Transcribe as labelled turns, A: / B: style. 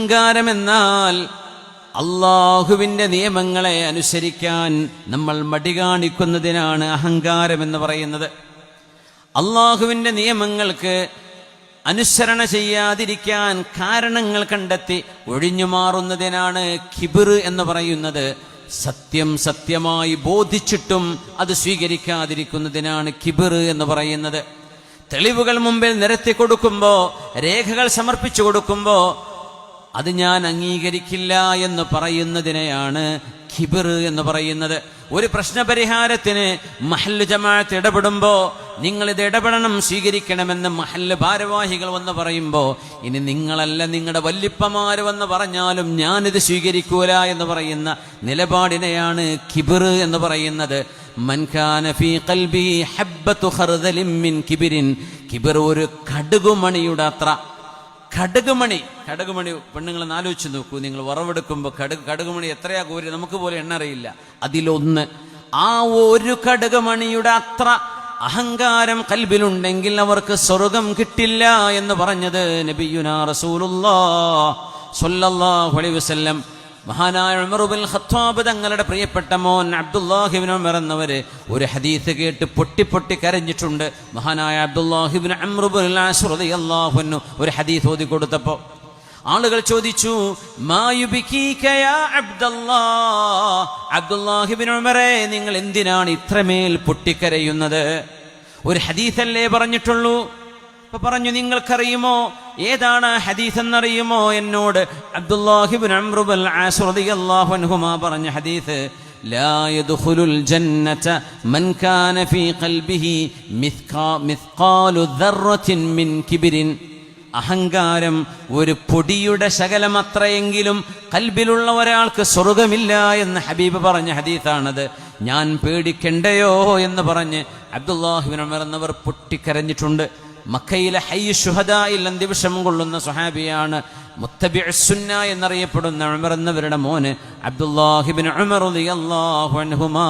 A: അഹങ്കാരമെന്നാൽ അള്ളാഹുവിൻ്റെ നിയമങ്ങളെ അനുസരിക്കാൻ നമ്മൾ മടി കാണിക്കുന്നതിനാണ് അഹങ്കാരമെന്ന് പറയുന്നത്. അള്ളാഹുവിൻ്റെ നിയമങ്ങൾക്ക് അനുസരണ ചെയ്യാതിരിക്കാൻ കാരണങ്ങൾ കണ്ടെത്തി ഒഴിഞ്ഞു മാറുന്നതിനാണ് കിബിർ എന്ന് പറയുന്നത്. സത്യം സത്യമായി ബോധിച്ചിട്ടും അത് സ്വീകരിക്കാതിരിക്കുന്നതിനാണ് കിബിർ എന്ന് പറയുന്നത്. തെളിവുകൾ മുമ്പിൽ നിരത്തി കൊടുക്കുമ്പോൾ, രേഖകൾ സമർപ്പിച്ചു കൊടുക്കുമ്പോൾ അത് ഞാൻ അംഗീകരിക്കില്ല എന്ന് പറയുന്നതിനെയാണ് കിബിർ എന്ന് പറയുന്നത്. ഒരു പ്രശ്നപരിഹാരത്തിന് മഹല്ല് ജമാഅത്ത് ഇടപെടുമ്പോൾ നിങ്ങളിത് ഇടപെടണം, സ്വീകരിക്കണമെന്ന് മഹല്ല് ഭാരവാഹികൾ വന്ന് പറയുമ്പോൾ, ഇനി നിങ്ങളല്ല നിങ്ങളുടെ വല്ലിപ്പമാര് വന്ന് പറഞ്ഞാലും ഞാനിത് സ്വീകരിക്കൂല എന്ന് പറയുന്ന നിലപാടിനെയാണ് കിബിർ എന്ന് പറയുന്നത്. മൻ കാന ഫീ ഖൽബി ഹബ്ബതു ഖർദലിൻ മിൻ കിബിരിൻ. കിബിർ ഒരു കടുകുമണിയുടെ അത്ര. കടുകുമണി പെണ്ണുങ്ങൾ ആലോചിച്ച് നോക്കൂ. നിങ്ങൾ വറവെടുക്കുമ്പോൾ കടുകുമണി എത്രയാ കോരി നമുക്ക് പോലെ എണ്ണ അറിയില്ല. അതിലൊന്ന്. ആ ഒരു കടുകുമണിയുടെ അത്ര അഹങ്കാരം കൽബിലുണ്ടെങ്കിൽ അവർക്ക് സ്വർഗം കിട്ടില്ല എന്ന് പറഞ്ഞത് നബിയുനാ റസൂലുള്ളാഹി സ്വല്ലല്ലാഹു അലൈഹി വസല്ലം. മഹാനായ ഉമർ ഇബ്നുൽ ഖത്താബ് തങ്ങളുടെ പ്രിയപ്പെട്ട മോൻ അബ്ദുല്ലാഹി ഇബ്നു ഉമർ എന്നവര് ഒരു ഹദീസ് കേട്ട് പൊട്ടി കരഞ്ഞിട്ടുണ്ട്. മഹാനായ അബ്ദുല്ലാഹി ഇബ്നു അംർ ഇബ്നുൽ ആസ് റളിയല്ലാഹു അൻഹു ഒരു ഹദീസ് ഓതി കൊടുത്തപ്പോൾ ആളുകൾ ചോദിച്ചു, മാ യുബികീക യാ അബ്ദുല്ലാഹ്, അബ്ദുല്ലാഹി ഇബ്നു ഉമറേ നിങ്ങൾ എന്തിനാണ് ഇത്രമേൽ പൊട്ടിക്കരയുന്നത്? ഒരു ഹദീസല്ലേ പറഞ്ഞിട്ടുള്ളൂ. അപ്പൊ പറഞ്ഞു, നിങ്ങൾക്കറിയുമോ ഏതാണ് ഹദീസ് എന്നറിയുമോ? എന്നോട് അബ്ദുല്ലാഹി ഇബ്നു അംർ ഇബ്നുൽ ആസ് റളിയല്ലാഹു അൻഹുമാ പറഞ്ഞ ഹദീസ്, ലാ യദ്ഖുലുൽ ജന്നത മൻ കാന ഫീ ഖൽബിഹി മിസ്ഖാലു ദർറത്തിൻ മിൻ കിബ്രിൻ. അഹങ്കാരം ഒരു പൊടിയുടെ ശകലമത്രയെങ്കിലും കൽബിലുള്ള ഒരാൾക്ക് സ്വർഗമില്ല എന്ന് ഹബീബ് പറഞ്ഞ ഹദീസാണത്. ഞാൻ പേടിക്കണ്ടയോ എന്ന് പറഞ്ഞ് അബ്ദുല്ലാഹി ഇബ്നു ഉമർ എന്നവർ പൊട്ടിക്കരഞ്ഞിട്ടുണ്ട്. മക്കയിലെ ഹയ്യ് ശുഹദായിൽ അന്ത്യവിഷം കൊള്ളുന്ന സ്വഹാബിയാണ്. മുത്തബിഉസ് സുന്ന എന്നറിയപ്പെടുന്ന ഉമർ എന്നവരുടെ മോന് അബ്ദുല്ലാഹി ഇബ്നു ഉമർ റളിയല്ലാഹു അൻഹുമാ.